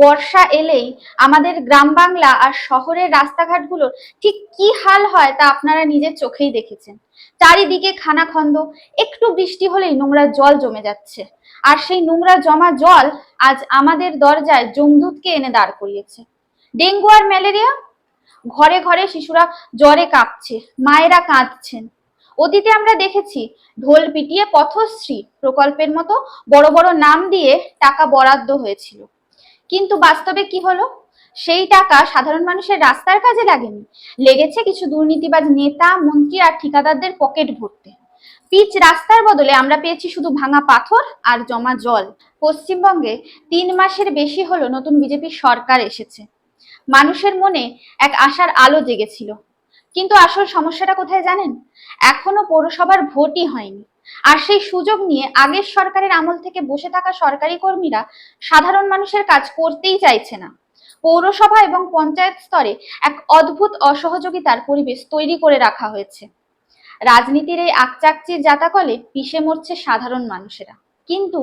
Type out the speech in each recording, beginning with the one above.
বর্ষা এলেই আমাদের গ্রাম বাংলা আর শহরের রাস্তাঘাটগুলোর ঠিক কি হাল হয় তা আপনারা নিজের চোখেই দেখেছেন। চারিদিকে খানাখন্দ, একটু বৃষ্টি হলেই নোংরা জল জমে যাচ্ছে। আর সেই নোংরা জমা জল আজ আমাদের দরজায় যমদূতকে এনে দাঁড় করিয়েছে। ডেঙ্গু আর ম্যালেরিয়া, ঘরে ঘরে শিশুরা জ্বরে কাঁপছে, মায়েরা কাঁদছেন। অতীতে আমরা দেখেছি ঢোল পিটিয়ে পথশ্রী প্রকল্পের মতো বড় বড় নাম দিয়ে টাকা বরাদ্দ হয়েছিল, কিন্তু বাস্তবে কি হলো? সেই টাকা সাধারণ মানুষের রাস্তার কাজে লাগেনি, লেগেছে কিছু দুর্নীতিবাজ নেতা, মন্ত্রী আর ঠিকাদারদের পকেট ভরতে। পিচ রাস্তার বদলে আমরা পেয়েছি শুধু ভাঙা পাথর আর জমা জল। পশ্চিমবঙ্গে 3 মাসের বেশি হলো নতুন বিজেপি সরকার এসেছে। মানুষের মনে এক আশার আলো জেগেছিল, কিন্তু আসল সমস্যাটা কোথায় জানেন? এখনো পৌরসভার ভোটই হয়নি। আর সেই সুযোগ নিয়ে আগের সরকারের আমল থেকে বসে থাকা সরকারি কর্মীরা সাধারণ মানুষের কাজ করতেই চাইছে না। পৌরসভা এবং পঞ্চায়েত স্তরে এক অদ্ভুত অসহযোগিতার পরিবেশ তৈরি করে রাখা হয়েছে। রাজনীতির এই আকচাকচির জাতাকলে পিষে মরছে সাধারণ মানুষেরা। কিন্তু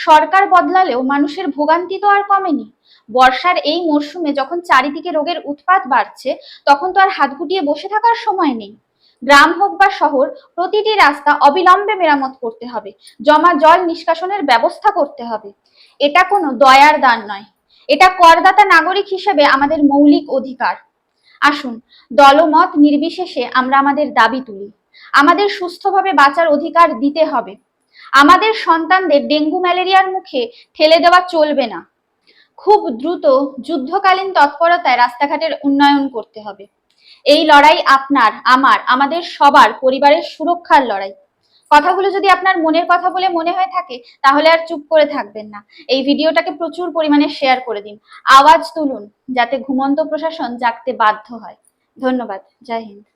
সরকার বদলালেও মানুষের ভোগান্তি তো আর কমেনি। বর্ষার এই মরশুমে যখন চারিদিকে রোগের উৎপাত বাড়ছে, তখন তো আর হাত গুটিয়ে বসে থাকার সময় নেই। গ্রাম হোক বা শহর, প্রতিটি রাস্তা অবিলম্বে মেরামত করতে হবে, জমা জল নিষ্কাশনের ব্যবস্থা করতে হবে। এটা কোনো দয়ার দান নয়, এটা করদাতা নাগরিক হিসেবে আমাদের মৌলিক অধিকার। আসুন, দলমত নির্বিশেষে আমরা আমাদের দাবি তুলি। আমাদের সুস্থভাবে বাঁচার অধিকার দিতে হবে। আমাদের সন্তানদের ডেঙ্গু ম্যালেরিয়ার মুখে ঠেলে দেওয়া চলবে না। খুব দ্রুত যুদ্ধকালীন তৎপরতায় রাস্তাঘাটের উন্নয়ন করতে হবে। এই লড়াই আপনার, আমার, আমাদের সবার পরিবারের সুরক্ষার লড়াই। কথাগুলো যদি আপনার মনের কথা বলে মনে হয়ে থাকে, তাহলে আর চুপ করে থাকবেন না। এই ভিডিওটাকে প্রচুর পরিমাণে শেয়ার করে দিন, আওয়াজ তুলুন, যাতে ঘুমন্ত প্রশাসন জাগতে বাধ্য হয়। ধন্যবাদ। জয় হিন্দ।